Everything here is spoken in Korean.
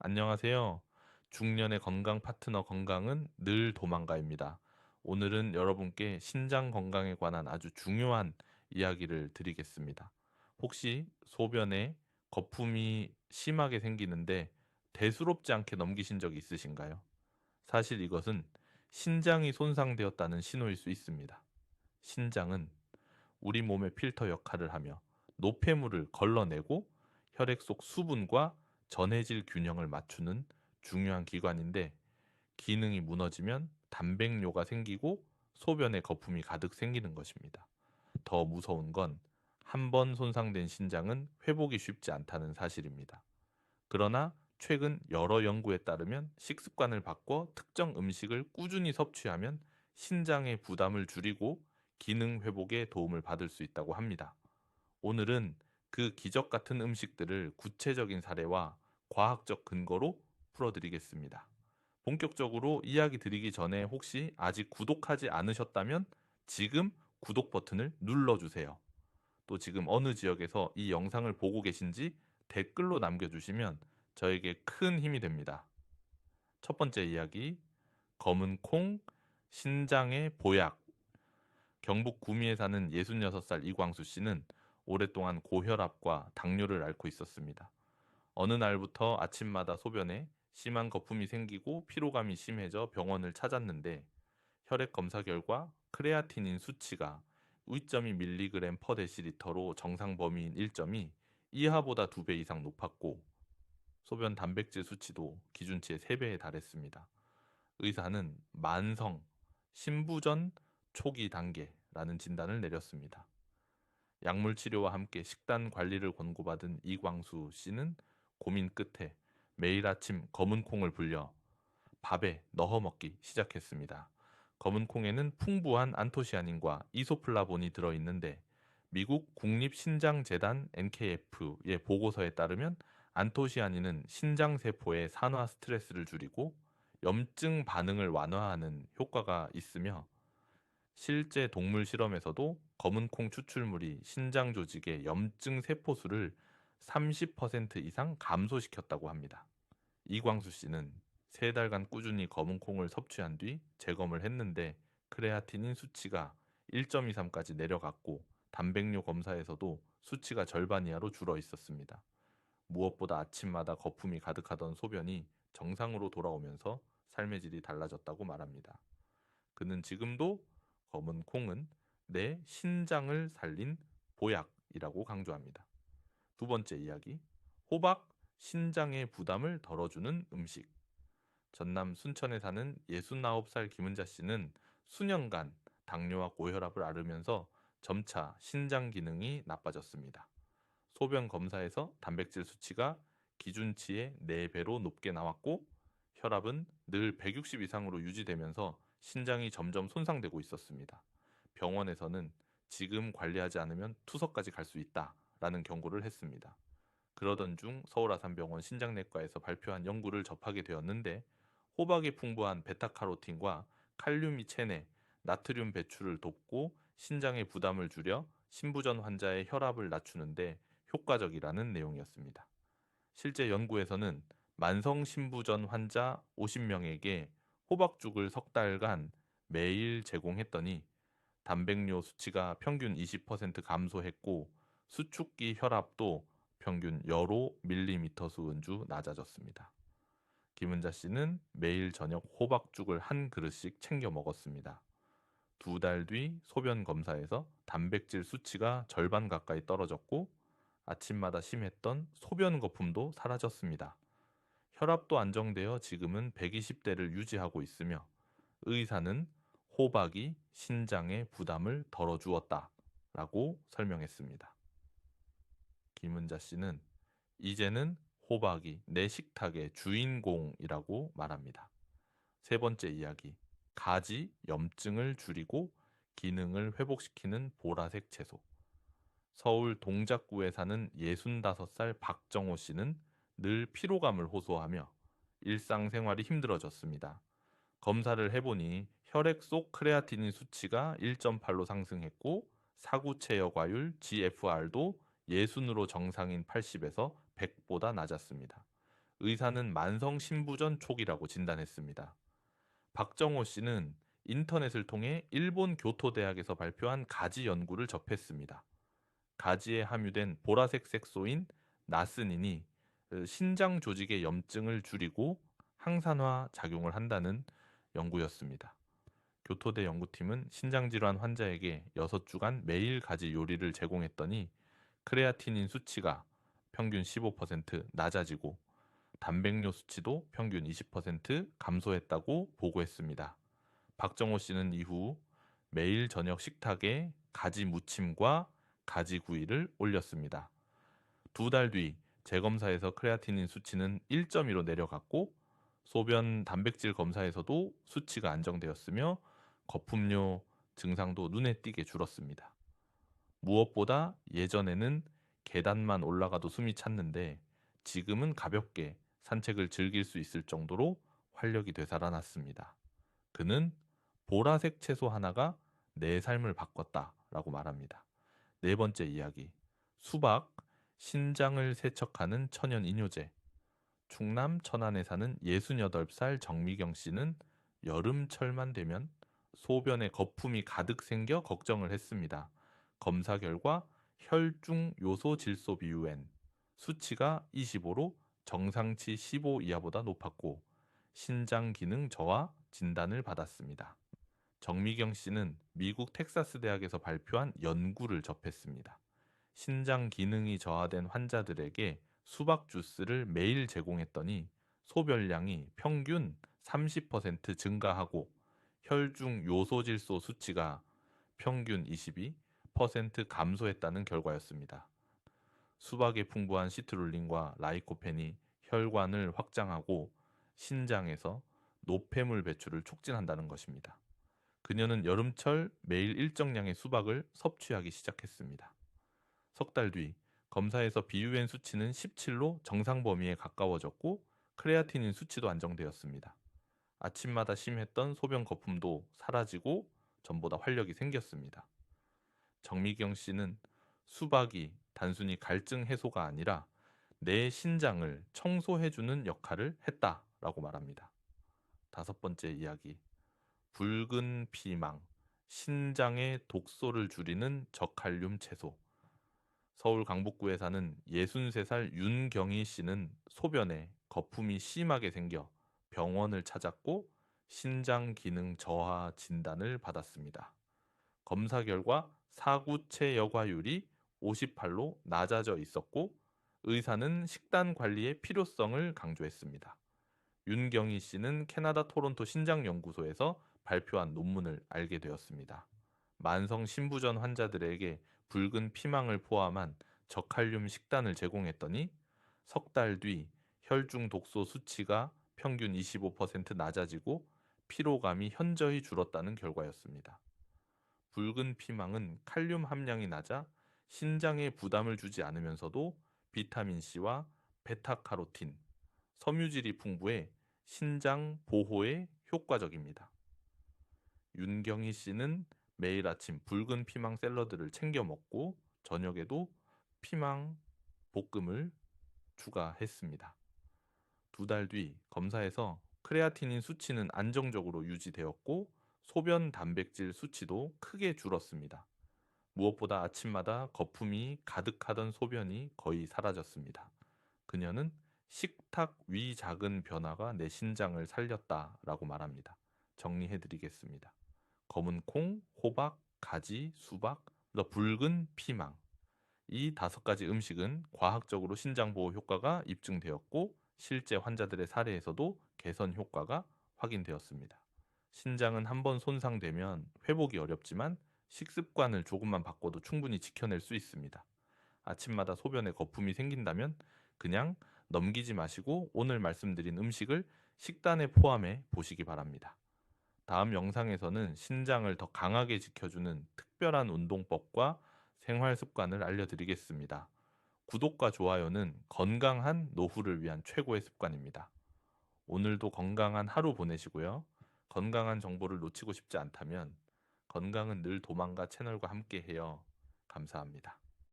안녕하세요. 중년의 건강 파트너 건강은 늘 도망가입니다. 오늘은 여러분께 신장 건강에 관한 아주 중요한 이야기를 드리겠습니다. 혹시 소변에 거품이 심하게 생기는데 대수롭지 않게 넘기신 적이 있으신가요? 사실 이것은 신장이 손상되었다는 신호일 수 있습니다. 신장은 우리 몸의 필터 역할을 하며 노폐물을 걸러내고 혈액 속 수분과 전해질 균형을 맞추는 중요한 기관인데, 기능이 무너지면 단백뇨가 생기고 소변에 거품이 가득 생기는 것입니다. 더 무서운 건 한 번 손상된 신장은 회복이 쉽지 않다는 사실입니다. 그러나 최근 여러 연구에 따르면 식습관을 바꿔 특정 음식을 꾸준히 섭취하면 신장의 부담을 줄이고 기능 회복에 도움을 받을 수 있다고 합니다. 오늘은 그 기적 같은 음식들을 구체적인 사례와 과학적 근거로 풀어드리겠습니다. 본격적으로 이야기 드리기 전에 혹시 아직 구독하지 않으셨다면 지금 구독 버튼을 눌러주세요. 또 지금 어느 지역에서 이 영상을 보고 계신지 댓글로 남겨주시면 저에게 큰 힘이 됩니다. 첫 번째 이야기, 검은 콩, 신장의 보약. 경북 구미에 사는 66살 이광수 씨는 오랫동안 고혈압과 당뇨를 앓고 있었습니다. 어느 날부터 아침마다 소변에 심한 거품이 생기고 피로감이 심해져 병원을 찾았는데, 혈액 검사 결과 크레아티닌 수치가 2.2mg 퍼 데시리터로 정상 범위인 1점이 이하보다 2배 이상 높았고, 소변 단백질 수치도 기준치의 3배에 달했습니다. 의사는 만성 신부전 초기 단계라는 진단을 내렸습니다. 약물 치료와 함께 식단 관리를 권고받은 이광수 씨는 고민 끝에 매일 아침 검은 콩을 불려 밥에 넣어 먹기 시작했습니다. 검은 콩에는 풍부한 안토시아닌과 이소플라본이 들어있는데, 미국 국립신장재단 NKF의 보고서에 따르면 안토시아닌은 신장세포의 산화 스트레스를 줄이고 염증 반응을 완화하는 효과가 있으며, 실제 동물 실험에서도 검은 콩 추출물이 신장 조직의 염증 세포수를 30% 이상 감소시켰다고 합니다. 이광수 씨는 3달간 꾸준히 검은 콩을 섭취한 뒤 재검을 했는데 크레아티닌 수치가 1.23까지 내려갔고, 단백뇨 검사에서도 수치가 절반 이하로 줄어 있었습니다. 무엇보다 아침마다 거품이 가득하던 소변이 정상으로 돌아오면서 삶의 질이 달라졌다고 말합니다. 그는 지금도 검은 콩은 내 신장을 살린 보약이라고 강조합니다. 두 번째 이야기, 호박, 신장의 부담을 덜어주는 음식. 전남 순천에 사는 69살 김은자 씨는 수년간 당뇨와 고혈압을 앓으면서 점차 신장 기능이 나빠졌습니다. 소변 검사에서 단백질 수치가 기준치의 4배로 높게 나왔고, 혈압은 늘 160 이상으로 유지되면서 신장이 점점 손상되고 있었습니다. 병원에서는 지금 관리하지 않으면 투석까지 갈 수 있다라는 경고를 했습니다. 그러던 중 서울 아산병원 신장내과에서 발표한 연구를 접하게 되었는데, 호박에 풍부한 베타카로틴과 칼륨이 체내, 나트륨 배출을 돕고 신장의 부담을 줄여 신부전 환자의 혈압을 낮추는데 효과적이라는 내용이었습니다. 실제 연구에서는 만성 신부전 환자 50명에게 호박죽을 석 달간 매일 제공했더니 단백뇨 수치가 평균 20% 감소했고, 수축기 혈압도 평균 여로 밀리미터 수 은주 낮아졌습니다. 김은자 씨는 매일 저녁 호박죽을 한 그릇씩 챙겨 먹었습니다. 2달 뒤 소변 검사에서 단백질 수치가 절반 가까이 떨어졌고, 아침마다 심했던 소변 거품도 사라졌습니다. 혈압도 안정되어 지금은 120대를 유지하고 있으며, 의사는 호박이 신장의 부담을 덜어주었다라고 설명했습니다. 김은자 씨는 이제는 호박이 내 식탁의 주인공이라고 말합니다. 세 번째 이야기, 가지 염증을 줄이고 기능을 회복시키는 보라색 채소. 서울 동작구에 사는 65살 박정호 씨는 늘 피로감을 호소하며 일상생활이 힘들어졌습니다. 검사를 해보니 혈액 속 크레아티닌 수치가 1.8로 상승했고, 사구체 여과율 GFR도 예순으로 정상인 80에서 100보다 낮았습니다. 의사는 만성 신부전 초기라고 진단했습니다. 박정호 씨는 인터넷을 통해 일본 교토대학에서 발표한 가지 연구를 접했습니다. 가지에 함유된 보라색 색소인 나스닌이 신장 조직의 염증을 줄이고 항산화 작용을 한다는 연구였습니다. 교토대 연구팀은 신장질환 환자에게 6주간 매일 가지 요리를 제공했더니 크레아티닌 수치가 평균 15% 낮아지고 단백뇨 수치도 평균 20% 감소했다고 보고했습니다. 박정호 씨는 이후 매일 저녁 식탁에 가지 무침과 가지 구이를 올렸습니다. 2달 뒤 재검사에서 크레아티닌 수치는 1.2로 내려갔고 소변 단백질 검사에서도 수치가 안정되었으며 거품료 증상도 눈에 띄게 줄었습니다. 무엇보다 예전에는 계단만 올라가도 숨이 찼는데 지금은 가볍게 산책을 즐길 수 있을 정도로 활력이 되살아났습니다. 그는 보라색 채소 하나가 내 삶을 바꿨다라고 말합니다. 네 번째 이야기. 수박, 신장을 세척하는 천연 이뇨제. 충남 천안에 사는 68살 정미경 씨는 여름철만 되면 소변에 거품이 가득 생겨 걱정을 했습니다. 검사 결과 혈중 요소 질소 비율N 수치가 25로 정상치 15 이하보다 높았고 신장 기능 저하 진단을 받았습니다. 정미경 씨는 미국 텍사스 대학에서 발표한 연구를 접했습니다. 신장 기능이 저하된 환자들에게 수박 주스를 매일 제공했더니 소변량이 평균 30% 증가하고 혈중 요소질소 수치가 평균 22% 감소했다는 결과였습니다. 수박에 풍부한 시트룰린과 라이코펜이 혈관을 확장하고 신장에서 노폐물 배출을 촉진한다는 것입니다. 그녀는 여름철 매일 일정량의 수박을 섭취하기 시작했습니다. 3달 뒤 검사에서 비유엔 수치는 17로 정상 범위에 가까워졌고 크레아티닌 수치도 안정되었습니다. 아침마다 심했던 소변 거품도 사라지고 전보다 활력이 생겼습니다. 정미경 씨는 수박이 단순히 갈증 해소가 아니라 내 신장을 청소해주는 역할을 했다라고 말합니다. 5번째 이야기. 붉은 피망, 신장의 독소를 줄이는 저칼륨 채소. 서울 강북구에 사는 63살 윤경희 씨는 소변에 거품이 심하게 생겨 병원을 찾았고 신장 기능 저하 진단을 받았습니다. 검사 결과 사구체 여과율이 58로 낮아져 있었고 의사는 식단 관리의 필요성을 강조했습니다. 윤경희 씨는 캐나다 토론토 신장연구소에서 발표한 논문을 알게 되었습니다. 만성 신부전 환자들에게 붉은 피망을 포함한 저칼륨 식단을 제공했더니 3달 뒤 혈중 독소 수치가 평균 25% 낮아지고 피로감이 현저히 줄었다는 결과였습니다. 붉은 피망은 칼륨 함량이 낮아 신장에 부담을 주지 않으면서도 비타민C와 베타카로틴, 섬유질이 풍부해 신장 보호에 효과적입니다. 윤경희 씨는 매일 아침 붉은 피망 샐러드를 챙겨 먹고 저녁에도 피망 볶음을 추가했습니다. 2달 뒤 검사에서 크레아티닌 수치는 안정적으로 유지되었고 소변 단백질 수치도 크게 줄었습니다. 무엇보다 아침마다 거품이 가득하던 소변이 거의 사라졌습니다. 그녀는 식탁 위 작은 변화가 내 신장을 살렸다라고 말합니다. 정리해드리겠습니다. 검은 콩, 호박, 가지, 수박, 붉은 피망. 이 5가지 음식은 과학적으로 신장 보호 효과가 입증되었고 실제 환자들의 사례에서도 개선 효과가 확인되었습니다. 신장은 한번 손상되면 회복이 어렵지만 식습관을 조금만 바꿔도 충분히 지켜낼 수 있습니다. 아침마다 소변에 거품이 생긴다면 그냥 넘기지 마시고 오늘 말씀드린 음식을 식단에 포함해 보시기 바랍니다. 다음 영상에서는 신장을 더 강하게 지켜주는 특별한 운동법과 생활 습관을 알려드리겠습니다. 구독과 좋아요는 건강한 노후를 위한 최고의 습관입니다. 오늘도 건강한 하루 보내시고요. 건강한 정보를 놓치고 싶지 않다면 건강은 늘 도망가 채널과 함께해요. 감사합니다.